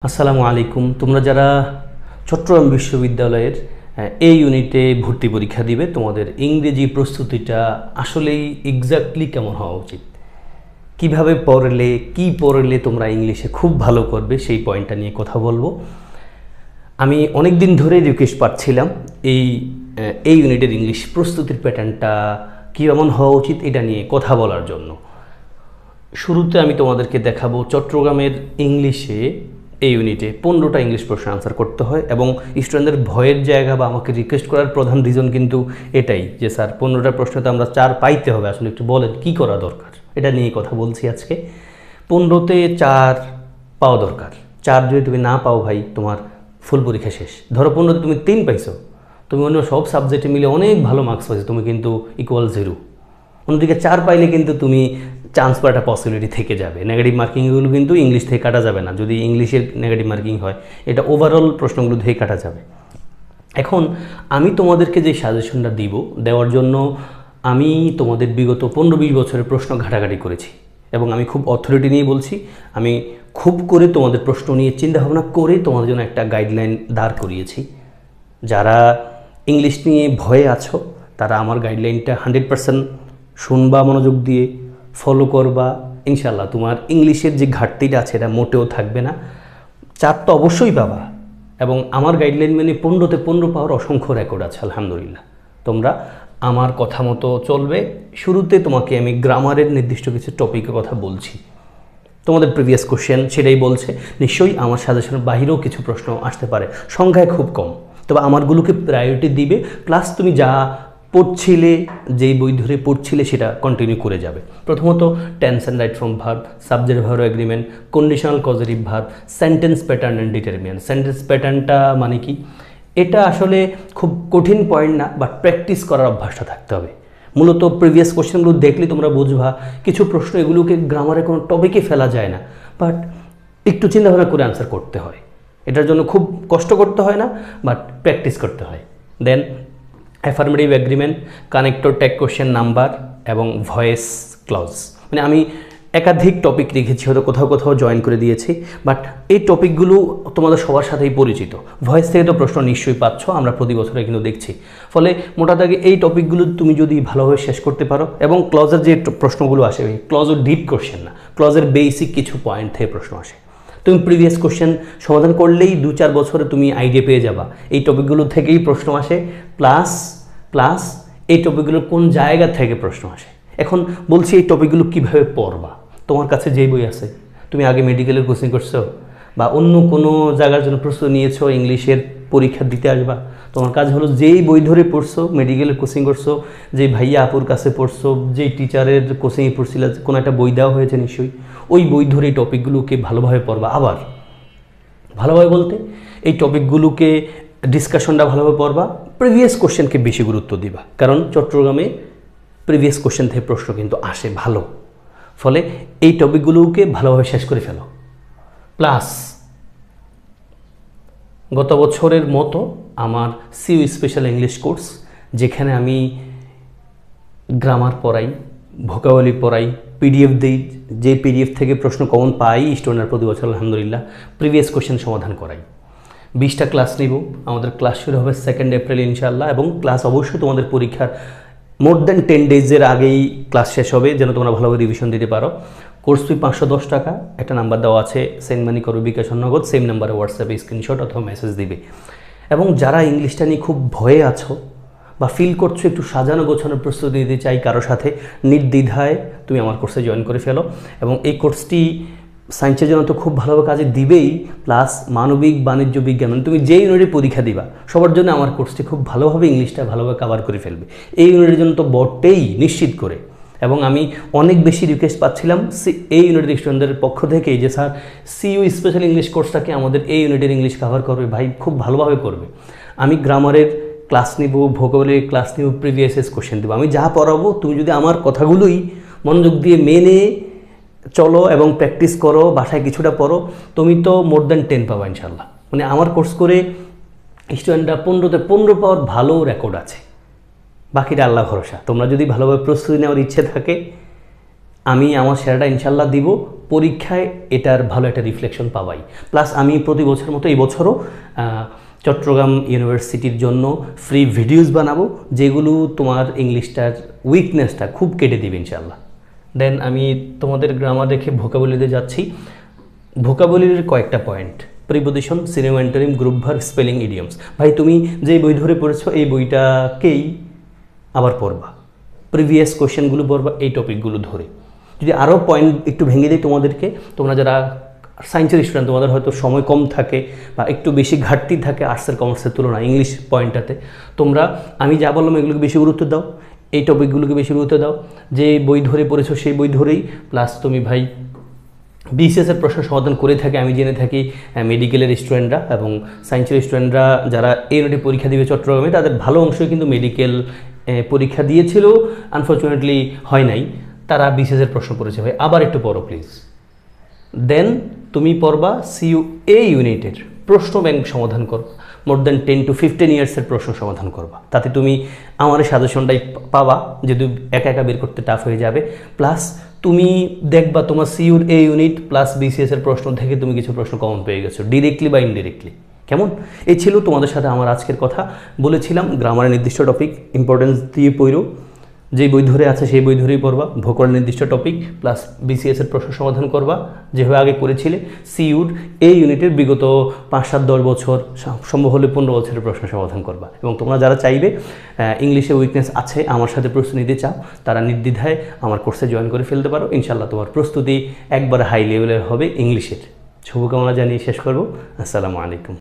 আসসালামু আলাইকুম। তোমরা যারা চট্টগ্রাম বিশ্ববিদ্যালয়ের এই ইউনিটে ভর্তি পরীক্ষা দিবে, তোমাদের ইংরেজি প্রস্তুতিটা আসলেই এক্স্যাক্টলি কেমন হওয়া উচিত, কিভাবে পড়লে কি পড়লে তোমরা ইংলিশে খুব ভালো করবে, সেই পয়েন্টটা নিয়ে কথা বলবো। আমি অনেক দিন ধরে রিকোয়েস্ট পাচ্ছিলাম এই ইউনিটের ইংলিশ প্রস্তুতির প্যাটার্নটা কেমন হওয়া উচিত এটা নিয়ে কথা বলার জন্য। শুরুতে আমি তোমাদেরকে দেখাবো চট্টগ্রামের ইংলিশে এই ইউনিটে 15টা ইংলিশ প্রশ্ন আনসার করতে হয়, এবং স্টুডেন্টদের ভয়ের জায়গা বা আমাকে রিকোয়েস্ট করার প্রধান রিজন কিন্তু এটাই যে স্যার 15টা প্রশ্নতে আমরা 4 পাইতে হবে, আসলে একটু বলেন কী করা দরকার। এটা নিয়ে কথা বলছি আজকে। 15তে 4 পাওয়া দরকার। 4 যদি তুমি না পাও ভাই, তোমার ফুল পরীক্ষা শেষ। ধরো 15তে তুমি 3 পাইছো, তুমি অন্য সব সাবজেক্টে মিলে অনেক ভালো মার্কস পাইছো, তুমি কিন্তু ইকুয়াল 0। অন্যদিকে 4 পাইলে কিন্তু তুমি চান্স পাওয়ার একটা পসিবিলিটি থেকে যাবে। নেগেটিভ মার্কিংগুলো কিন্তু ইংলিশ থেকে কাটা যাবে না, যদি ইংলিশের নেগেটিভ মার্কিং হয়, এটা ওভারঅল প্রশ্নগুলো থেকে কাটা যাবে। এখন আমি তোমাদেরকে যে সাজেশনটা দিব, দেওয়ার জন্য আমি তোমাদের বিগত 15-20 বছরের প্রশ্ন ঘাটাঘাটি করেছি, এবং আমি খুব অথরিটি নিয়ে বলছি, আমি খুব করে তোমাদের প্রশ্ন নিয়ে চিন্তাভাবনা করে তোমাদের জন্য একটা গাইডলাইন দাঁড় করিয়েছি। যারা ইংলিশ নিয়ে ভয়ে আছো, তারা আমার গাইডলাইনটা 100% শুনবা, মনোযোগ দিয়ে ফলো করবা। ইনশাল্লাহ তোমার ইংলিশের যে ঘাটতিটা আছে এটা মোটেও থাকবে না। 4 তো অবশ্যই পাবা, এবং আমার গাইডলাইন মেনে 15তে 15 পাওয়ার অসংখ্য রেকর্ড আছে আলহামদুলিল্লাহ। তোমরা আমার কথা মতো চলবে। শুরুতে তোমাকে আমি গ্রামারের নির্দিষ্ট কিছু টপিকের কথা বলছি, তোমাদের প্রিভিয়াস কোশ্চেন সেটাই বলছে। নিশ্চয়ই আমার সাজেশনের বাহিরেও কিছু প্রশ্ন আসতে পারে, সংখ্যায় খুব কম, তবে আমারগুলোকে প্রায়োরিটি দিবে। প্লাস তুমি যা পড়ছিলে, যেই বই ধরে পড়ছিলে সেটা কন্টিনিউ করে যাবে। প্রথমত tense and right from verb, subject verb agreement, conditional causative verb, sentence pattern and determinant. Sentence প্যাটার্নটা মানে কি? এটা আসলে খুব কঠিন পয়েন্ট না, বাট প্র্যাকটিস করার অভ্যাসটা থাকতে হবে। মূলত প্রিভিয়াস কোশ্চেনগুলো দেখলে তোমরা বুঝবা কিছু প্রশ্ন এগুলোকে গ্রামারে কোনো টপিকে ফেলা যায় না, বাট একটু চিন্তাভাবনা করে আনসার করতে হয়। এটার জন্য খুব কষ্ট করতে হয় না, বাট প্র্যাকটিস করতে হয়। Then affirmative agreement, connector, tag question number এবং ভয়েস ক্লজ। মানে আমি একাধিক টপিক রেখেছি, হয়তো কোথাও কোথাও জয়েন করে দিয়েছি, বাট এই টপিকগুলো তোমাদের সবার সাথেই পরিচিত। ভয়েস থেকে তো প্রশ্ন নিশ্চয়ই পাচ্ছ, আমরা প্রতি বছরে কিন্তু দেখছি। ফলে মোটা দাগে এই টপিকগুলো তুমি যদি ভালোভাবে শেষ করতে পারো, এবং ক্লজের যে প্রশ্নগুলো আসে, ক্লজের ডিপ কোশ্চেন না, ক্লজের বেসিক কিছু পয়েন্ট থেকে প্রশ্ন আসে। তুমি প্রিভিয়াস কোশ্চেন সমাধান করলেই 2-4 বছরে তুমি আইডিয়া পেয়ে যাবা এই টপিকগুলো থেকেই প্রশ্ন আসে, প্লাস এই টপিকগুলোর কোন জায়গা থেকে প্রশ্ন আসে। এখন বলছি এই টপিকগুলো কীভাবে পড়বা। তোমার কাছে যেই বই আছে, তুমি আগে মেডিকেলের কোচিং করছো বা অন্য কোনো জায়গার জন্য প্রস্তুতি নিয়েছো, ইংলিশের পরীক্ষা দিতে আসবা, তোমার কাজ হলো যেই বই ধরে পড়ছো, মেডিকেলের কোচিং করছো, যেই ভাইয়া আপুর কাছে পড়ছো, যেই টিচারের কোচিংয়ে পড়ছিল, কোনো একটা বই দেওয়া হয়েছে নিশ্চয়ই, ওই বই ধরে এই টপিকগুলোকে ভালোভাবে পড়বা। আবার ভালোভাবে বলতে এই টপিকগুলোকে ডিসকাশনটা ভালোভাবে পড়বা, প্রিভিয়াস কোশ্চেনকে বেশি গুরুত্ব দিবা, কারণ চট্টগ্রামে প্রিভিয়াস কোশ্চেন থেকে প্রশ্ন কিন্তু আসে ভালো। ফলে এই টপিকগুলোকে ভালোভাবে শেষ করে ফেলো। প্লাস গত বছরের মতো আমার সিইউ স্পেশাল ইংলিশ কোর্স, যেখানে আমি গ্রামার পড়াই, ভোকাবুলারি পড়াই, পিডিএফ দিই, যে পিডিএফ থেকে প্রশ্ন কমন পাই স্টুডেন্টরা প্রতি বছর আলহামদুলিল্লাহ, প্রিভিয়াস কোশ্চেন সমাধান করাই। 20টা ক্লাস নিব। আমাদের ক্লাস শুরু হবে 2 এপ্রিল ইনশাআল্লাহ, এবং ক্লাস অবশ্যই তোমাদের পরীক্ষার মোর দ্যান 10 ডেজের আগেই ক্লাস শেষ হবে, যেন তোমরা ভালোভাবে রিভিশন দিতে পারো। কোর্স ফি 510 টাকা। একটা নাম্বার দেওয়া আছে, সেন্ড মানি করবে বিকাশ নগদ, সেম নাম্বারে হোয়াটসঅ্যাপে স্ক্রিনশট অথবা মেসেজ দিবে। এবং যারা ইংলিশটা নিয়ে খুব ভয়ে আছো বা ফিল করছো একটু সাজানো গোছানোর প্রস্তুতি দিতে চাই কারো সাথে, নির্দ্বিধায় তুমি আমার কোর্সে জয়েন করে ফেলো। এবং এই কোর্সটি সায়েন্সের জন্য তো খুব ভালোভাবে কাজে দিবেই, প্লাস মানবিক, বাণিজ্য, বিজ্ঞান, তুমি যেই ইউনিটে পরীক্ষা দিবা সবার জন্য আমার কোর্সটি খুব ভালোভাবে ইংলিশটা ভালোভাবে কভার করে ফেলবে। এই ইউনিটের জন্য তো বটেই নিশ্চিত করে। এবং আমি অনেক বেশি রিকোয়েস্ট পাচ্ছিলাম এই ইউনিটের স্টুডেন্টদের পক্ষ থেকে যে স্যার সিইউ স্পেশাল ইংলিশ কোর্সটাকে আমাদের এই ইউনিটের ইংলিশ কভার করবে, ভাই খুব ভালোভাবে করবে। আমি গ্রামারের ক্লাস নিব, ভোকাবুলারি ক্লাস নিব, প্রিভিয়াস কোশ্চেন দেবো। আমি যা পড়াবো তুমি যদি আমার কথাগুলোই মনোযোগ দিয়ে মেনে চলো এবং প্র্যাকটিস করো, বাসায় কিছুটা পড়ো, তুমি তো মোর দ্যান 10 পাবা ইনশাল্লাহ। মানে আমার কোর্স করে স্টুডেন্টরা 15তে 15 পাওয়ার ভালো রেকর্ড আছে। বাকিটা আল্লাহ ভরসা। তোমরা যদি ভালোভাবে প্রস্তুতি নেওয়ার ইচ্ছে থাকে, আমি আমার সেরাটা ইনশাল্লাহ দিব, পরীক্ষায় এটার ভালো একটা রিফ্লেকশন পাবাই। প্লাস আমি প্রতি বছরের মতো এই বছরও চট্টগ্রাম ইউনিভার্সিটির জন্য ফ্রি ভিডিওস বানাবো, যেগুলো তোমার ইংলিশটার উইকনেসটা খুব কেটে দিবে ইনশাল্লাহ। দেন আমি তোমাদের গ্রামার রেখে ভোকাবুলারিতে যাচ্ছি। ভোকাবুলারির কয়েকটা point: preposition, synonym, antonym, group verb, spelling, idioms. ভাই তুমি যে বই ধরে পড়েছো এই বইটাকেই আবার পড়বা, প্রিভিয়াস কোয়েশ্চেনগুলো পড়বা এই টপিকগুলো ধরে। যদি আরও পয়েন্ট একটু ভেঙে দিই তোমাদেরকে, তোমরা যারা সায়েন্সের স্টুডেন্ট, তোমাদের হয়তো সময় কম থাকে বা একটু বেশি ঘাটতি থাকে আর্টসের কমার্সের তুলনায় ইংলিশ পয়েন্টটাতে, তোমরা আমি যা বললাম এগুলোকে বেশি গুরুত্ব দাও, এই টপিকগুলোকে বেশি গুরুত্ব দাও। যে বই ধরে পড়েছো সেই বই ধরেই। প্লাস তুমি ভাই বিসিএসের প্রশ্ন সমাধান করে থাকে আমি জেনে থাকি মেডিকেলের স্টুডেন্টরা এবং সায়েন্সের স্টুডেন্টরা যারা এই ইউনিটে পরীক্ষা দিবে চট্টগ্রামে, তাদের ভালো অংশই কিন্তু মেডিকেল পরীক্ষা দিয়েছিল, আনফর্চুনেটলি হয় নাই, তারা বিসিএসের প্রশ্ন পড়েছে। ভাই আবার একটু পড়ো প্লিজ। দেন তুমি পড়বা সিইউ এই ইউনিটের প্রশ্ন ব্যাংক সমাধান করো, মোর দেন 10 to 15 ইয়ার্সের প্রশ্ন সমাধান করবা। তাতে তুমি আমার সাজেশনটাই পাবা, যদি একা একা বের করতে টাফ হয়ে যাবে। প্লাস তুমি দেখবা তোমার সিইউর এই ইউনিট প্লাস বিসিএসের প্রশ্ন থেকে তুমি কিছু প্রশ্ন কমন পেয়ে গেছো, ডিরেক্টলি বা ইনডিরেক্টলি। কেমন? এই ছিল তোমাদের সাথে আমার আজকের কথা। বলেছিলাম গ্রামারের নির্দিষ্ট টপিক ইম্পর্টেন্স দিয়ে পড়ো, যেই বই ধরে আছে সেই বই ধরেই পড়বা, ভোকাবুলারি নির্দিষ্ট টপিক প্লাস বিসিএসের প্রশ্ন সমাধান করবা যেভাবে আগে করেছিলে। সিইউর এই ইউনিটের বিগত 5, 7, 10 বছর, সম্ভব হলে 15 বছরের প্রশ্ন সমাধান করবা। এবং তোমরা যারা চাইবে ইংলিশে উইকনেস আছে আমার সাথে প্রস্তুতি নিতে চাও, তারা নির্দ্বিধায় আমার কোর্সে জয়েন করে ফেলতে পারো। ইনশাল্লাহ তোমার প্রস্তুতি একবার হাই লেভেলের হবে ইংলিশের। শুভকামনা জানিয়ে শেষ করব। আসসালামু আলাইকুম।